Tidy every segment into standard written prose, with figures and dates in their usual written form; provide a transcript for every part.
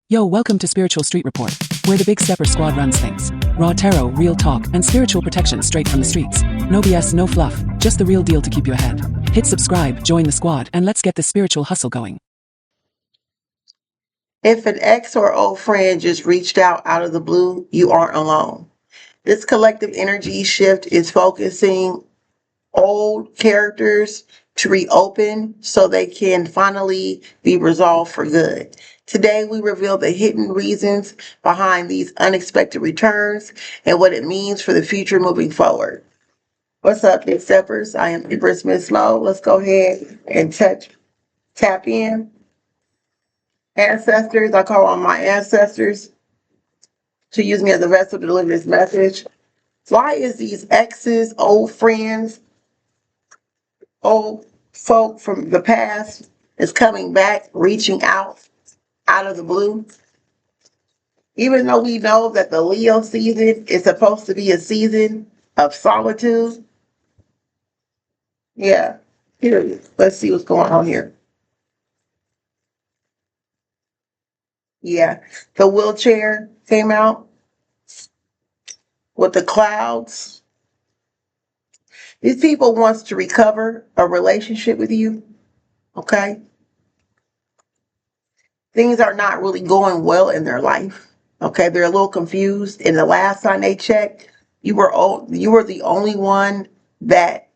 Yo, welcome to Spiritual Street Report, where the Big Stepper Squad runs things. Raw tarot, real talk, and spiritual protection straight from the streets. No BS, no fluff, just the real deal to keep you ahead. Hit subscribe, join the squad, and let's get this spiritual hustle going. If an ex or old friend just reached out of the blue, you aren't alone. This collective energy shift is focusing old characters to reopen so they can finally be resolved for good. Today, we reveal the hidden reasons behind these unexpected returns and what it means for the future moving forward. What's up, Big Steppers? I am Empress Miss Mo. Let's go ahead and tap in. Ancestors, I call on my ancestors to use me as a vessel to deliver this message. Why is these exes, old friends, old folk from the past is coming back, reaching out of the blue? Even though we know that the Leo season is supposed to be a season of solitude. Yeah, period. Let's see what's going on here. Yeah, the wheelchair came out with the clouds. These people wants to recover a relationship with you, okay? Things are not really going well in their life. Okay, they're a little confused. And the last time they checked, you were the only one that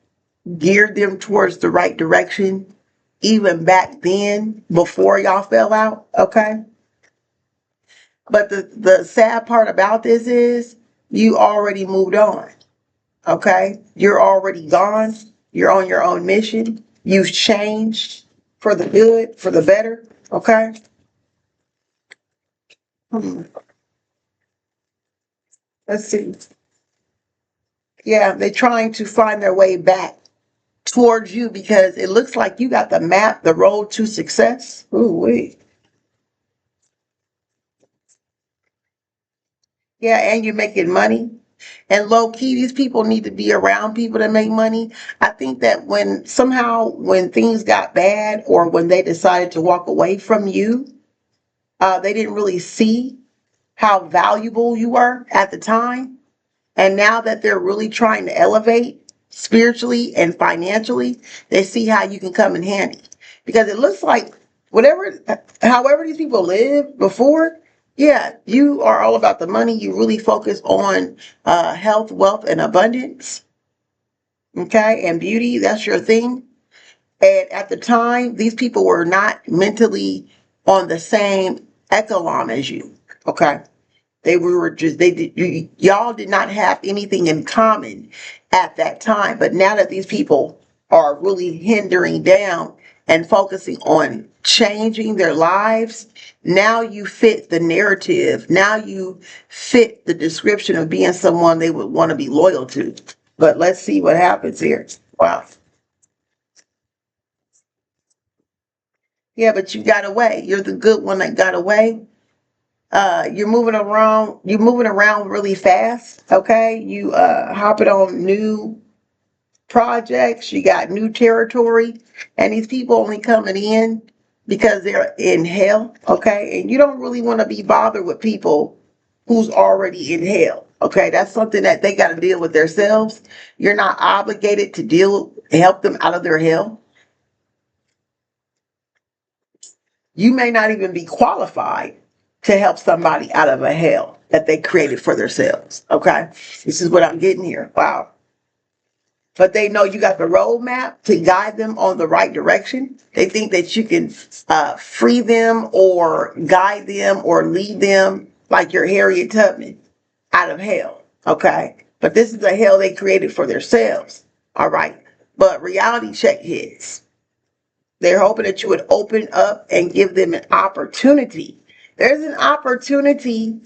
geared them towards the right direction, even back then before y'all fell out. Okay, but the sad part about this is you already moved on. Okay, you're already gone. You're on your own mission. You've changed for the good, for the better. Okay. Let's see. Yeah, they're trying to find their way back towards you because it looks like you got the map, the road to success. Ooh, wait. Yeah, and you're making money. And low key, these people need to be around people that make money. I think that when things got bad or when they decided to walk away from you, they didn't really see how valuable you were at the time. And now that they're really trying to elevate spiritually and financially, they see how you can come in handy. Because it looks like however these people lived before, yeah, you are all about the money. You really focus on health, wealth, and abundance. Okay, and beauty, that's your thing. And at the time, these people were not mentally on the same echelon as you. Okay. Y'all did not have anything in common at that time. But now that these people are really hindering down and focusing on changing their lives, now you fit the narrative. Now you fit the description of being someone they would want to be loyal to. But let's see what happens here. Wow. Yeah, but you got away. You're the good one that got away. You're moving around really fast. Okay, you hopping on new projects, you got new territory, and these people only coming in because they're in hell. Okay, and you don't really want to be bothered with people who's already in hell. Okay, that's something that they got to deal with themselves. You're not obligated to help them out of their hell. You may not even be qualified to help somebody out of a hell that they created for themselves. Okay, this is what I'm getting here. Wow. But they know you got the roadmap to guide them on the right direction. They think that you can free them or guide them or lead them like you're Harriet Tubman out of hell. Okay, but this is a hell they created for themselves. All right, but reality check hits. They're hoping that you would open up and give them an opportunity. There's an opportunity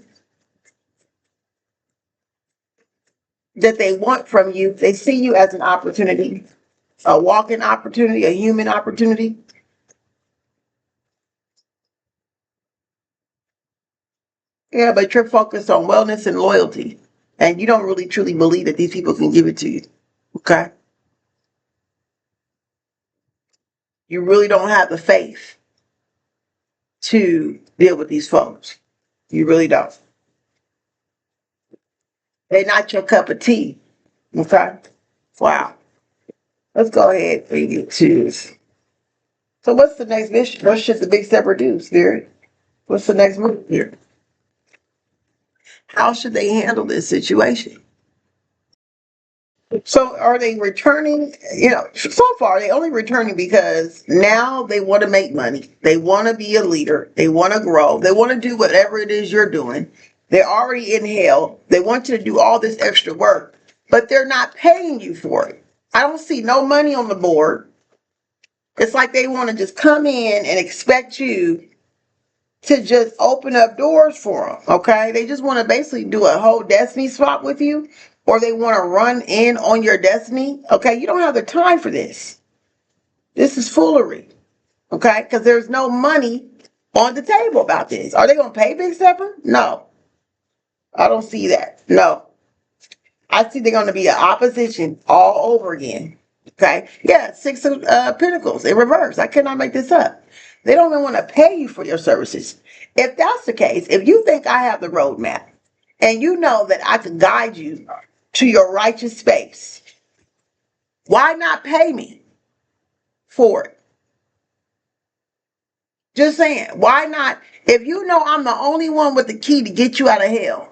that they want from you. They see you as an opportunity, a walking opportunity, a human opportunity. Yeah, but you're focused on wellness and loyalty. And you don't really truly believe that these people can give it to you. Okay? You really don't have the faith to deal with these folks. You really don't. They're not your cup of tea. Okay? Wow. Let's go ahead and get to this. So what's the next mission? What should the big stepper do, Spirit? What's the next move here? How should they handle this situation? So are they returning? So far they only returning because now they want to make money. They want to be a leader. They want to grow. They want to do whatever it is you're doing. They're already in hell. They want you to do all this extra work, but they're not paying you for it. I don't see no money on the board. It's like they want to just come in and expect you to just open up doors for them. Okay, they just want to basically do a whole destiny swap with you, or they want to run in on your destiny. Okay, you don't have the time for this. This is foolery. Okay, because there's no money on the table about this. Are they going to pay Big Stepper? No, I don't see that. No, I see they're going to be an opposition all over again. Okay, yeah, Six of Pentacles in reverse. I cannot make this up. They don't even want to pay you for your services. If that's the case, if you think I have the roadmap and you know that I can guide you to your righteous space, why not pay me for it? Just saying, why not? If you know I'm the only one with the key to get you out of hell,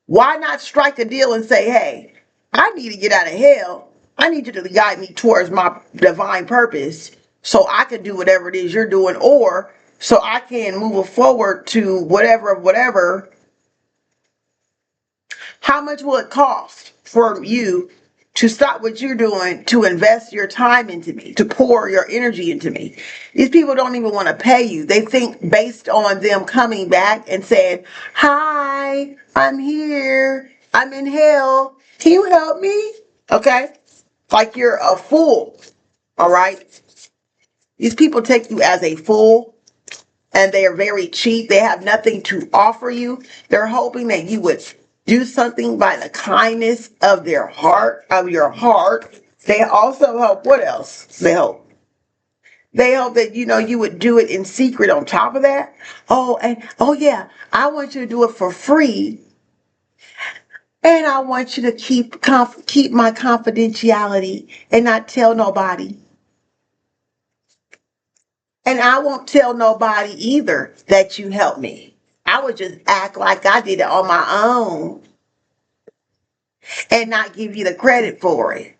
why not strike a deal and say, hey, I need to get out of hell. I need you to guide me towards my divine purpose so I can do whatever it is you're doing, or so I can move forward to whatever. How much will it cost for you to stop what you're doing, to invest your time into me, to pour your energy into me? These people don't even want to pay you. They think based on them coming back and saying, hi, I'm here. I'm in hell. Can you help me? Okay? Like you're a fool. All right? These people take you as a fool, and they are very cheap. They have nothing to offer you. They're hoping that you would do something by the kindness of their heart, of your heart. They also hope, what else? They hope that you would do it in secret on top of that. Oh yeah, I want you to do it for free. And I want you to keep my confidentiality and not tell nobody. And I won't tell nobody either that you helped me. I would just act like I did it on my own and not give you the credit for it.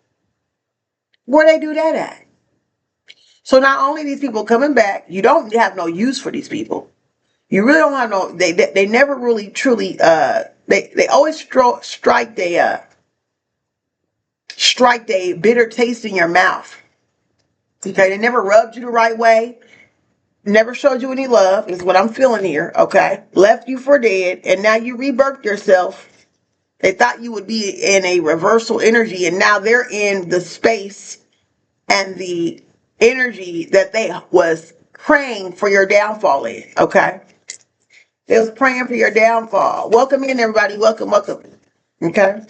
Where they do that at? So not only these people coming back, you don't have no use for these people. You really don't have no. They never really truly. They always strike they bitter taste in your mouth. Okay, they never rubbed you the right way. Never showed you any love, is what I'm feeling here, okay? Left you for dead, and now you rebirthed yourself. They thought you would be in a reversal energy, and now they're in the space and the energy that they was praying for your downfall in, okay? They was praying for your downfall. Welcome in, everybody. Welcome. Okay?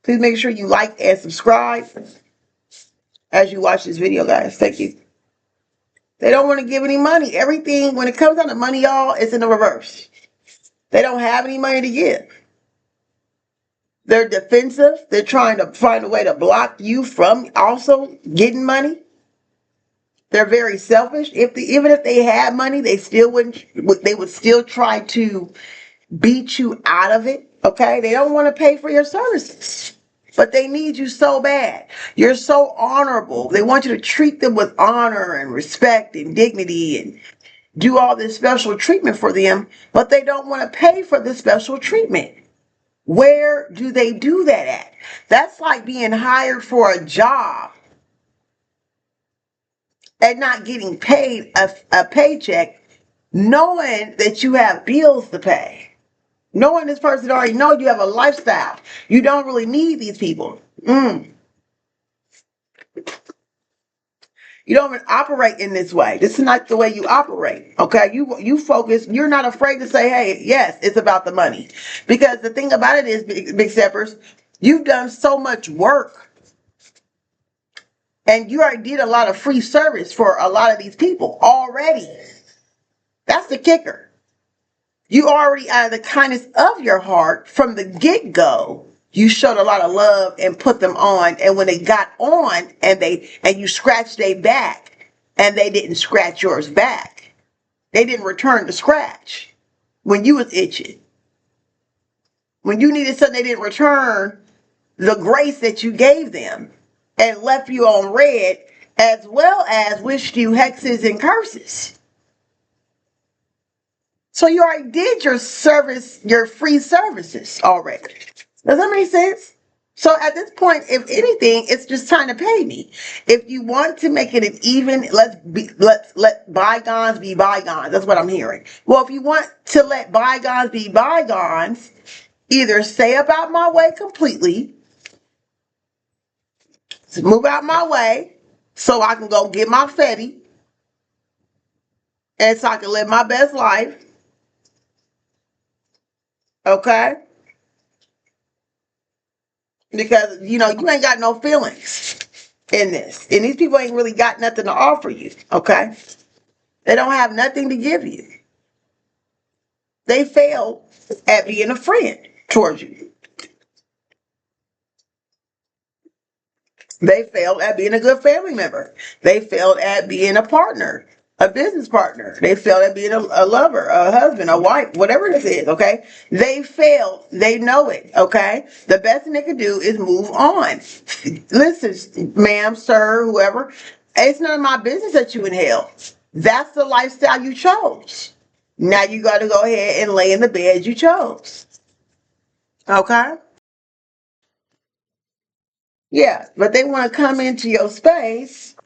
Please make sure you like and subscribe as you watch this video, guys. Thank you. They don't want to give any money. Everything, when it comes down to money, y'all, it's in the reverse. They don't have any money to give. They're defensive. They're trying to find a way to block you from also getting money. They're very selfish. Even if they had money, they would still try to beat you out of it. Okay? They don't want to pay for your services. But they need you so bad. You're so honorable. They want you to treat them with honor and respect and dignity and do all this special treatment for them, but they don't want to pay for the special treatment. Where do they do that at? That's like being hired for a job and not getting paid a paycheck, knowing that you have bills to pay. Knowing this person already knows you have a lifestyle. You don't really need these people. You don't even operate in this way. This is not the way you operate. Okay, you focus. You're not afraid to say, "Hey, yes, it's about the money," because the thing about it is, big steppers, you've done so much work, and you already did a lot of free service for a lot of these people already. That's the kicker. You already, out of the kindness of your heart, from the get-go, you showed a lot of love and put them on. And when they got on and you scratched their back and they didn't scratch yours back, they didn't return the scratch when you was itching. When you needed something, they didn't return the grace that you gave them and left you on red, as well as wished you hexes and curses. So you already did your service, your free services already. Does that make sense? So at this point, if anything, it's just time to pay me. If you want to make it an even, let bygones be bygones. That's what I'm hearing. Well, if you want to let bygones be bygones, either stay up out my way completely, move out my way, so I can go get my Fetty, and so I can live my best life. Okay? Because, you ain't got no feelings in this. And these people ain't really got nothing to offer you. Okay? They don't have nothing to give you. They failed at being a friend towards you. They failed at being a good family member. They failed at being a partner, a business partner. They failed at being a lover, a husband, a wife, whatever this is, okay? They failed. They know it, okay? The best thing they can do is move on. Listen, ma'am, sir, whoever, it's none of my business that you in hell. That's the lifestyle you chose. Now you got to go ahead and lay in the bed you chose. Okay? Yeah, but they want to come into your space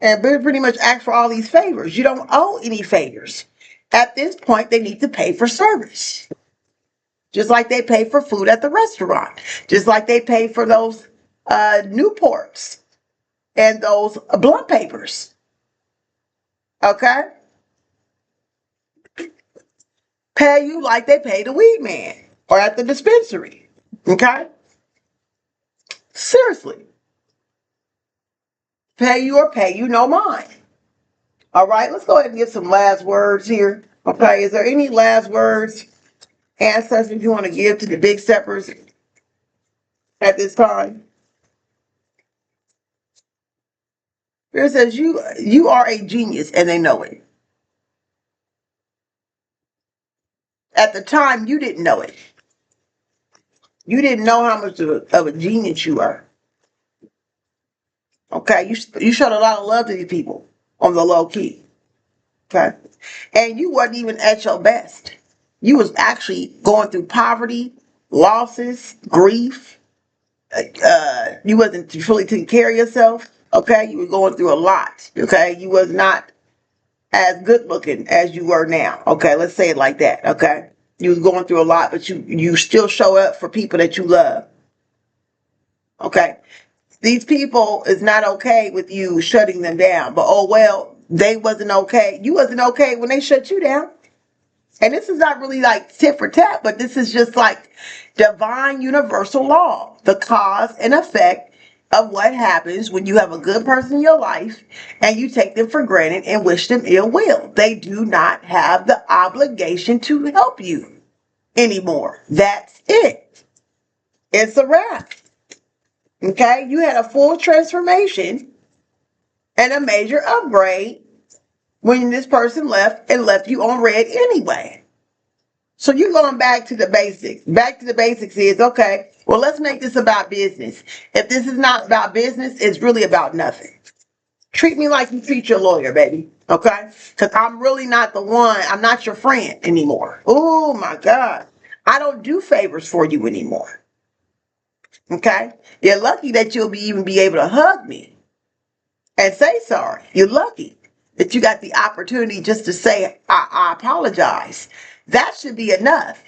and pretty much ask for all these favors. You don't owe any favors. At this point, they need to pay for service. Just like they pay for food at the restaurant. Just like they pay for those Newports and those blunt papers. Okay? Pay you like they pay the weed man or at the dispensary. Okay? Seriously. Pay you or pay you no mind. All right, let's go ahead and get some last words here. Okay, is there any last words, ancestors, you want to give to the big steppers at this time? It says you are a genius and they know it. At the time, you didn't know it. You didn't know how much of a genius you are. Okay, you showed a lot of love to these people on the low key. Okay, and you wasn't even at your best. You was actually going through poverty, losses, grief. You wasn't fully taking care of yourself. Okay, you were going through a lot. Okay, you was not as good looking as you were now. Okay, let's say it like that. Okay, you was going through a lot, but you still show up for people that you love. Okay, these people is not okay with you shutting them down, but oh well, they wasn't okay. You wasn't okay when they shut you down. And this is not really like tit for tat, but this is just like divine universal law, the cause and effect of what happens when you have a good person in your life and you take them for granted and wish them ill will. They do not have the obligation to help you anymore. That's it. It's a wrap. Okay? You had a full transformation and a major upgrade when this person left and left you on red anyway. So you're going back to the basics. Back to the basics is, okay, well, let's make this about business. If this is not about business, it's really about nothing. Treat me like you treat your lawyer, baby. Okay? Because I'm really not the one. I'm not your friend anymore. Oh, my God. I don't do favors for you anymore. Okay? You're lucky that you'll even be able to hug me and say sorry. You're lucky that you got the opportunity just to say, I apologize. That should be enough.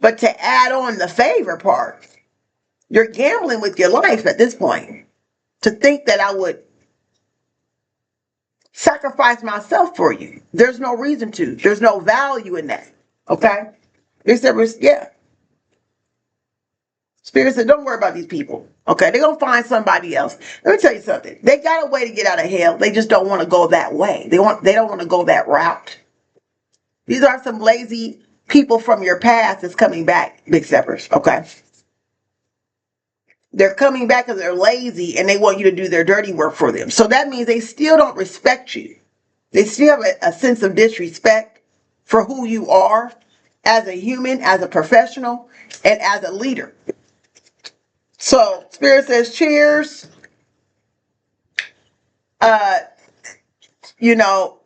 But to add on the favor part, you're gambling with your life at this point. To think that I would sacrifice myself for you. There's no reason to. There's no value in that. Okay? Yeah. Spirit said, don't worry about these people. Okay, they're going to find somebody else. Let me tell you something. They got a way to get out of hell. They just don't want to go that way. They don't want to go that route. These are some lazy people from your past that's coming back, Big Steppers, okay? They're coming back because they're lazy and they want you to do their dirty work for them. So that means they still don't respect you. They still have a sense of disrespect for who you are as a human, as a professional, and as a leader. So Spirit says cheers. You know,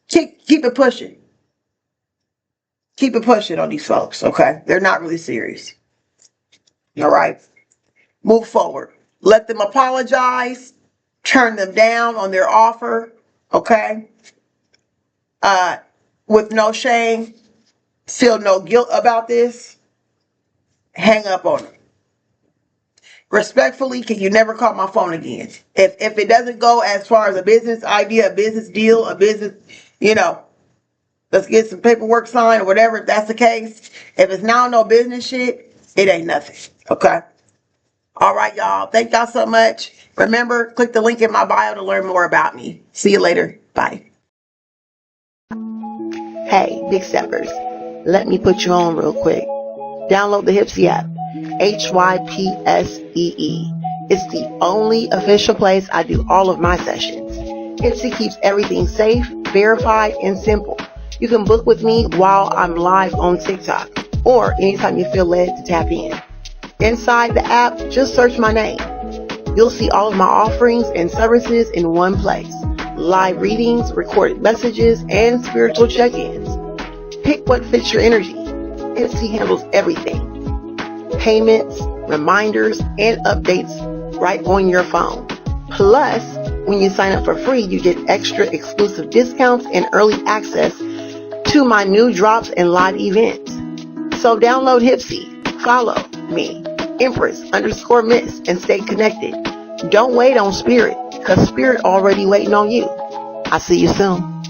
keep it pushing. Keep it pushing on these folks, okay? They're not really serious. All right? Move forward. Let them apologize. Turn them down on their offer, okay? With no shame. Feel no guilt about this. Hang up on them. Respectfully, can you never call my phone again? If it doesn't go as far as a business idea, a business deal, a business, let's get some paperwork signed or whatever, if that's the case. If it's now no business shit, it ain't nothing. Okay? All right, y'all. Thank y'all so much. Remember, click the link in my bio to learn more about me. See you later. Bye. Hey, Big Steppers. Let me put you on real quick. Download the Hypsy app. HYPSEE. It's the only official place I do all of my sessions. Hypsy keeps everything safe, verified, and simple. You can book with me while I'm live on TikTok or anytime you feel led to tap in. Inside the app, just search my name. You'll see all of my offerings and services in one place. Live readings, recorded messages, and spiritual check-ins. Pick what fits your energy. Hypsy handles everything. Payments, reminders, and updates right on your phone. Plus, when you sign up for free, you get extra exclusive discounts and early access to my new drops and live events. So download Hypsy, follow me, Empress_Miss, and stay connected. Don't wait on Spirit, because Spirit already waiting on you. I'll see you soon.